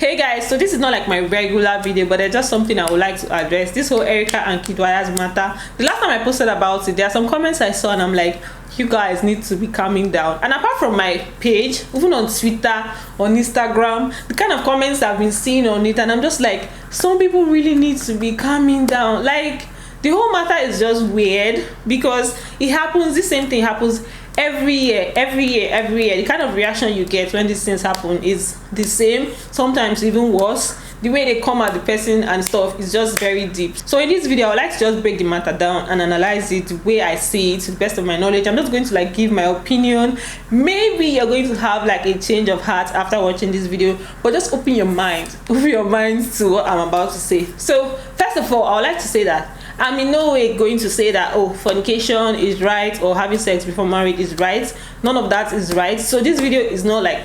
Hey guys, so this is not like my regular video, but it's just something I would like to address. This whole Erica and Kidwaya's matter. The last time I posted about it, there are some comments I saw and I'm like, you guys need to be calming down. And apart from my page, even on Twitter, on Instagram, the kind of comments I've been seeing on it, and I'm just like, some people really need to be calming down. Like, the whole matter is just weird because it happens, the same thing happens every year. The kind of reaction you get when these things happen is the same, sometimes even worse. The way they come at the person and stuff is just very deep. So in this video, I would like to just break the matter down and analyze it the way I see it to the best of my knowledge. I'm just going to like give my opinion. Maybe you're going to have like a change of heart after watching this video, but just open your mind to what I'm about to say. So first of all, I would like to say that I'm in no way going to say that, oh, fornication is right or having sex before marriage is right. None of that is right. So this video is not like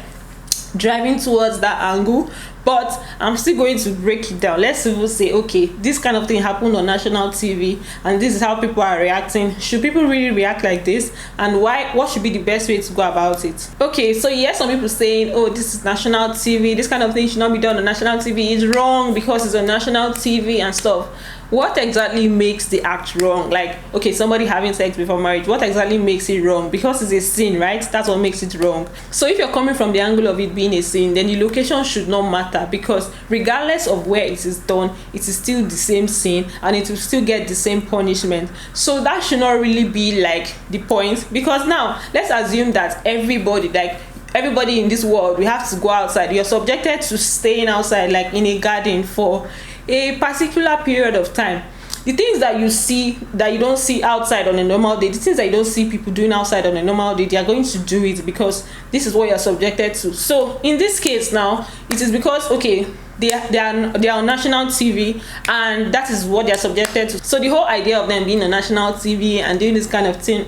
driving towards that angle, but I'm still going to break it down. Let's even say, okay, this kind of thing happened on national TV and this is how people are reacting. Should people really react like this, and why? What should be the best way to go about it? Okay, so yes, some people saying, oh, this is national TV, this kind of thing should not be done on national TV. It's wrong because it's on national TV and stuff. What exactly makes the act wrong? Like, okay, somebody having sex before marriage, what exactly makes it wrong? Because it's a sin, right? That's what makes it wrong. So if you're coming from the angle of it being a sin, then the location should not matter, because regardless of where it is done, it is still the same sin and it will still get the same punishment. So that should not really be like the point, because now let's assume that everybody in this world, we have to go outside. You're subjected to staying outside, like in a garden, for a particular period of time. The things that you see that you don't see outside on a normal day, the things that you don't see people doing outside on a normal day, they are going to do it because this is what you're subjected to. So in this case now, it is because, okay, they are on national TV and that is what they are subjected to. So the whole idea of them being on national TV and doing this kind of thing,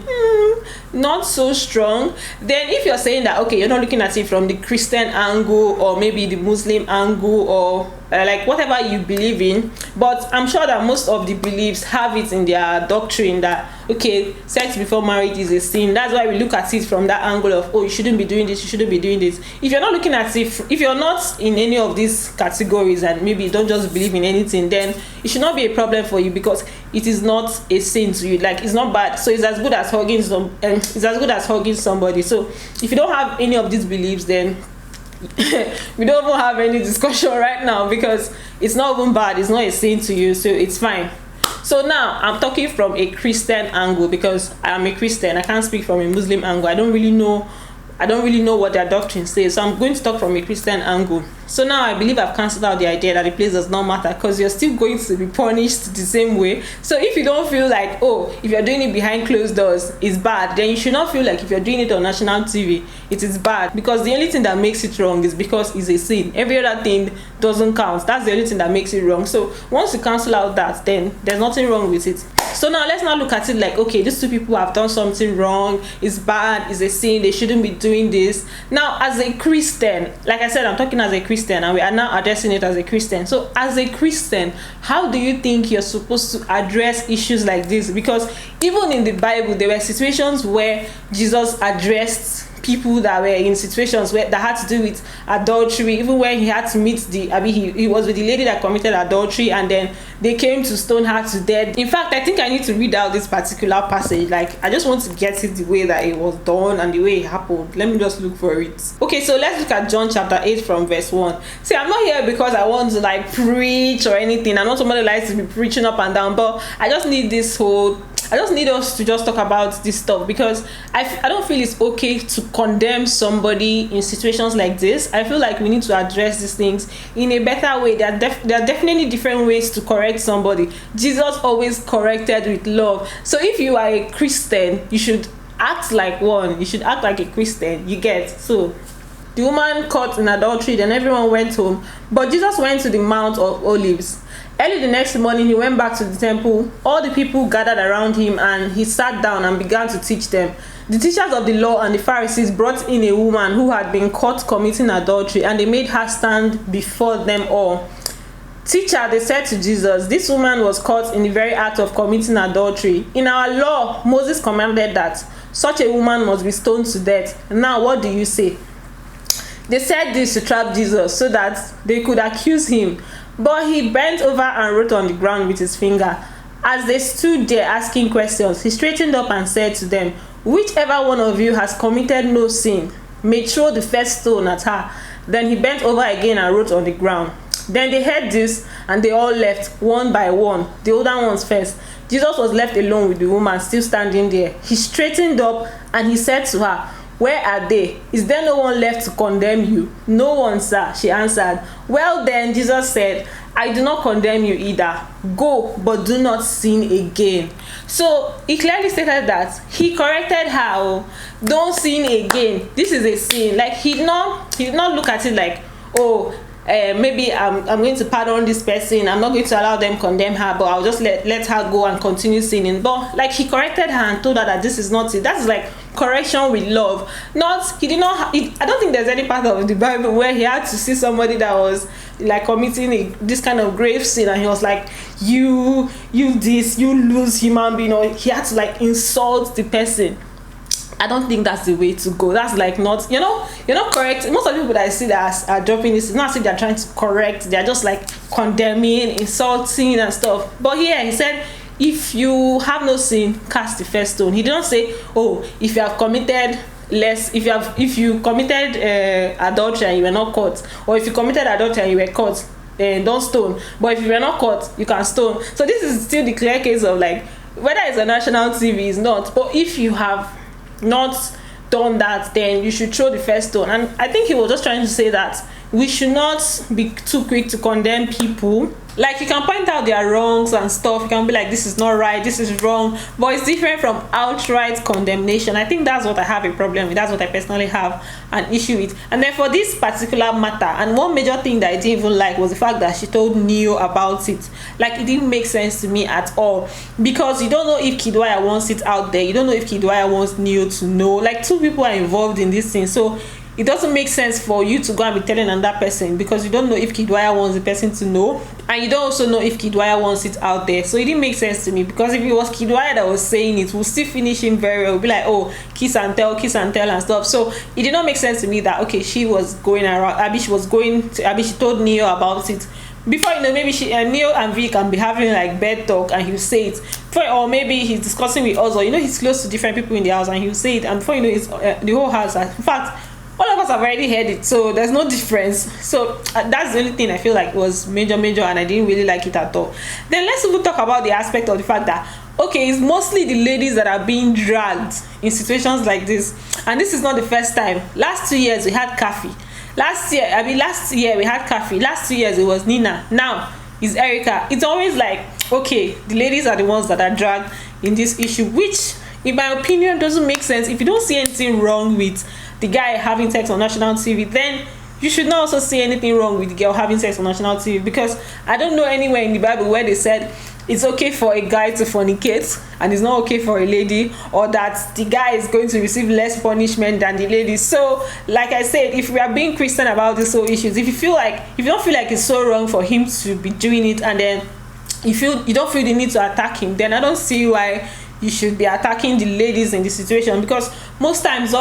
not so strong. Then if you're saying that, okay, you're not looking at it from the Christian angle or maybe the Muslim angle or like whatever you believe in, but I'm sure that most of the beliefs have it in their doctrine that, okay, sex before marriage is a sin. That's why we look at it from that angle of, oh, you shouldn't be doing this, you shouldn't be doing this. If you're not looking at it, if you're not in any of these categories and maybe you don't just believe in anything, then it should not be a problem for you because it is not a sin to you. Like, it's not bad. So it's as good as hugging somebody. So if you don't have any of these beliefs, then we don't even have any discussion right now, because it's not even bad, it's not a sin to you, so it's fine. So now I'm talking from a Christian angle because I'm a Christian. I can't speak from a Muslim angle. I don't really know what their doctrine says, so I'm going to talk from a Christian angle. So now I believe I've cancelled out the idea that the place does not matter, because you're still going to be punished the same way. So if you don't feel like, oh, if you're doing it behind closed doors is bad, then you should not feel like if you're doing it on national TV it is bad, because the only thing that makes it wrong is because it's a sin. Every other thing doesn't count. That's the only thing that makes it wrong. So once you cancel out that, then there's nothing wrong with it. So now let's not look at it like, okay, these two people have done something wrong, it's bad, it's a sin, they shouldn't be doing this. Now as a Christian, like I said, I'm talking as a Christian and we are now addressing it as a Christian. So as a Christian, how do you think you're supposed to address issues like this? Because even in the Bible, there were situations where Jesus addressed people that were in situations where that had to do with adultery. Even when he had to meet he was with the lady that committed adultery and then they came to stone her to death. In fact, I think I need to read out this particular passage. Like, I just want to get it the way that it was done and the way it happened. Let me just look for it. Okay, so let's look at John chapter 8 from verse 1. See, I'm not here because I want to like preach or anything. I'm not somebody who likes to be preaching up and down, but I just need us to just talk about this stuff, because I don't feel it's okay to condemn somebody in situations like this. I feel like we need to address these things in a better way. There are definitely different ways to correct somebody. Jesus always corrected with love. So if you are a Christian, you should act like one. You should act like a Christian. You get? So the woman caught in adultery, then everyone went home, but Jesus went to the Mount of Olives. Early the next morning, he went back to the temple. All the people gathered around him and he sat down and began to teach them. The teachers of the law and the Pharisees brought in a woman who had been caught committing adultery, and they made her stand before them all. Teacher, they said to Jesus, this woman was caught in the very act of committing adultery. In our law, Moses commanded that such a woman must be stoned to death. Now, what do you say? They said this to trap Jesus so that they could accuse him. But he bent over and wrote on the ground with his finger. As they stood there asking questions, he straightened up and said to them, "Whichever one of you has committed no sin may throw the first stone at her." Then he bent over again and wrote on the ground. Then they heard this, and they all left, one by one, the older ones first. Jesus was left alone with the woman still standing there. He straightened up and he said to her, "Where are they? Is there no one left to condemn you?" "No one, sir," she answered. "Well then," Jesus said, "I do not condemn you either. Go, but do not sin again." So he clearly stated that he corrected her. Oh, don't sin again. This is a sin. Like he did not look at it like, oh, maybe I'm going to pardon this person. I'm not going to allow them condemn her, but I'll just let her go and continue sinning. But like he corrected her and told her that this is not it. That's like correction with love. Not he did not. I don't think there's any part of the Bible where he had to see somebody that was like committing this kind of grave sin, and he was like, you this, you lose human being, or he had to like insult the person. I don't think that's the way to go. That's like not, you're not correct. Most of the people that I see that are dropping this, it's not as if they're trying to correct. They're just like condemning, insulting and stuff. But here he said, if you have no sin, cast the first stone. He didn't say, oh, if you have committed if you committed adultery and you were not caught, or if you committed adultery and you were caught, then don't stone. But if you were not caught, you can stone. So this is still the clear case of like whether it's a national TV is not. But if you have not done that, then you should throw the first stone. And I think he was just trying to say that we should not be too quick to condemn people. Like you can point out their wrongs and stuff, you can be like, this is not right, this is wrong, but it's different from outright condemnation. I think that's what I have a problem with. That's what I personally have an issue with. And then for this particular matter, and one major thing that I didn't even like was the fact that she told Neo about it. Like it didn't make sense to me at all, because you don't know if Kidwaya wants it out there, you don't know if Kidwaya wants Neo to know. Like two people are involved in this thing, so it doesn't make sense for you to go and be telling another person, because you don't know if Kidwaya wants the person to know, and you don't also know if Kidwaya wants it out there. So it didn't make sense to me, because if it was Kidwaya that was saying it, we'll still finish him very well. We'll be like, oh, kiss and tell and stuff. So it did not make sense to me that okay, she was going around, she told Neo about it. Before you know, maybe Neo and V can be having like bed talk, and he'll say it. Or maybe he's discussing with us, or he's close to different people in the house, and he'll say it, and before you know, it's the whole house. In fact, all of us have already heard it, so there's no difference. So that's the only thing I feel like was major, and I didn't really like it at all. Then let's even talk about the aspect of the fact that okay, it's mostly the ladies that are being dragged in situations like this, and this is not the first time. Last 2 years we had Kafi. Last year we had Kafi. Last 2 years it was Nina. Now it's Erica. It's always like, okay, the ladies are the ones that are dragged in this issue, which in my opinion doesn't make sense. If you don't see anything wrong with the guy having sex on national TV, then you should not also see anything wrong with the girl having sex on national TV, because I don't know anywhere in the Bible where they said it's okay for a guy to fornicate and it's not okay for a lady, or that the guy is going to receive less punishment than the lady. So like I said, if we are being Christian about these whole issues, if you don't feel like it's so wrong for him to be doing it, and then you don't feel the need to attack him, then I don't see why you should be attacking the ladies in this situation. Because most times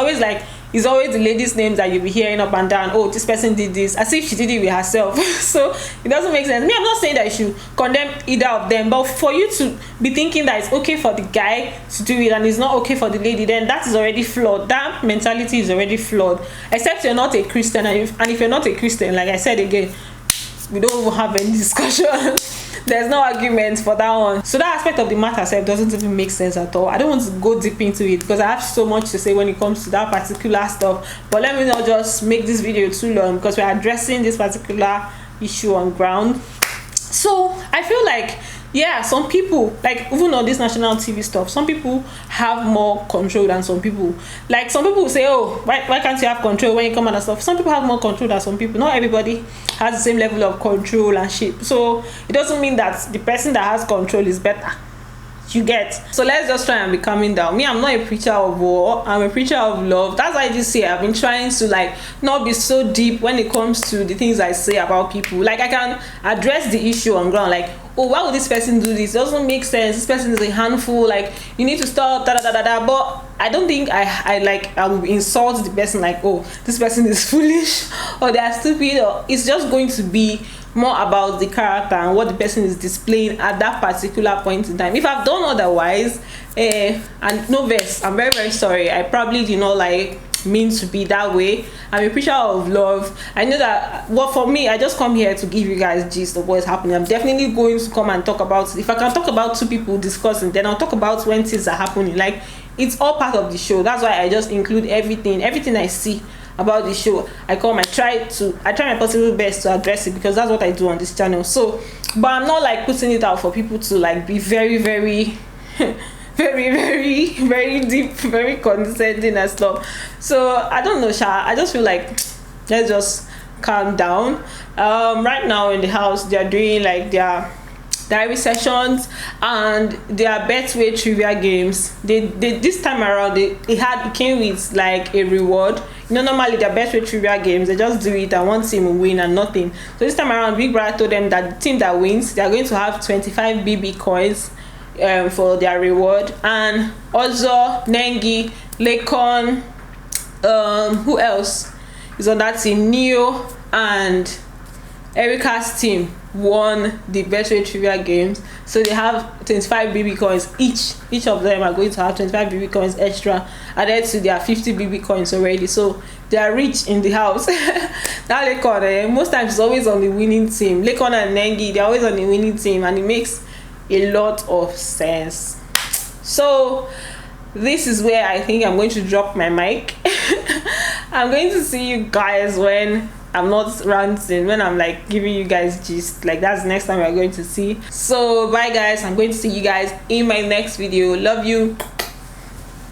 it's always the ladies' names that you'll be hearing up and down. Oh, this person did this, as if she did it with herself. So it doesn't make sense. I'm not saying that you should condemn either of them, but for you to be thinking that it's okay for the guy to do it and it's not okay for the lady, then that is already flawed. That mentality is already flawed. Except you're not a Christian, and if you're not a Christian, like I said again, we don't even have any discussion. There's no argument for that one. So that aspect of the matter itself doesn't even make sense at all. I don't want to go deep into it because I have so much to say when it comes to that particular stuff. But let me not just make this video too long, because we're addressing this particular issue on ground. So I feel like, yeah, some people, like even on this national TV stuff, some people have more control than some people. Like some people say, oh, why can't you have control when you come out and stuff? Some people have more control than some people. Not everybody has the same level of control and shit. So it doesn't mean that the person that has control is better. You get? So let's just try and be calming down. Me, I'm not a preacher of war, I'm a preacher of love. That's why I just say I've been trying to like not be so deep when it comes to the things I say about people. Like I can address the issue on ground, like, oh, why would this person do this? It doesn't make sense. This person is a handful, like you need to stop, da da da da da. But I don't think I will insult the person like, oh, this person is foolish or they are stupid, or it's just going to be more about the character and what the person is displaying at that particular point in time. If I've done otherwise, and no vex, I'm very, very sorry. I probably did not like mean to be that way. I'm a preacher of love. I know that, well, for me, I just come here to give you guys gist of what's happening. I'm definitely going to come and talk about, if I can talk about two people discussing, then I'll talk about when things are happening. Like, it's all part of the show. That's why I just include everything I see about the show. I try my possible best to address it, because that's what I do on this channel. So, but I'm not like putting it out for people to like be very, very very, very, very deep, very condescending and stuff. So I don't know, Sha. I just feel like let's just calm down. Right now in the house, they're doing like their diary sessions and their Betway trivia games. They this time around it came with like a reward. You know, normally their Betway trivia games, they just do it and one team will win and nothing. So this time around, Big Brother told them that the team that wins, they are going to have 25 BB coins for their reward. And also Nengi, Lekon, who else is on that team? Neo and Erica's team won the Betway trivia games, so they have 25 BB coins each of them are going to have 25 BB coins extra added to their 50 BB coins already. So they are rich in the house. Now Lekon, most times it's always on the winning team. Lekon and Nengi, they're always on the winning team, and it makes a lot of sense. So this is where I think I'm going to drop my mic. I'm going to see you guys when I'm not ranting, when I'm like giving you guys gist. Like, that's the next time we're going to see. So bye guys, I'm going to see you guys in my next video. Love you.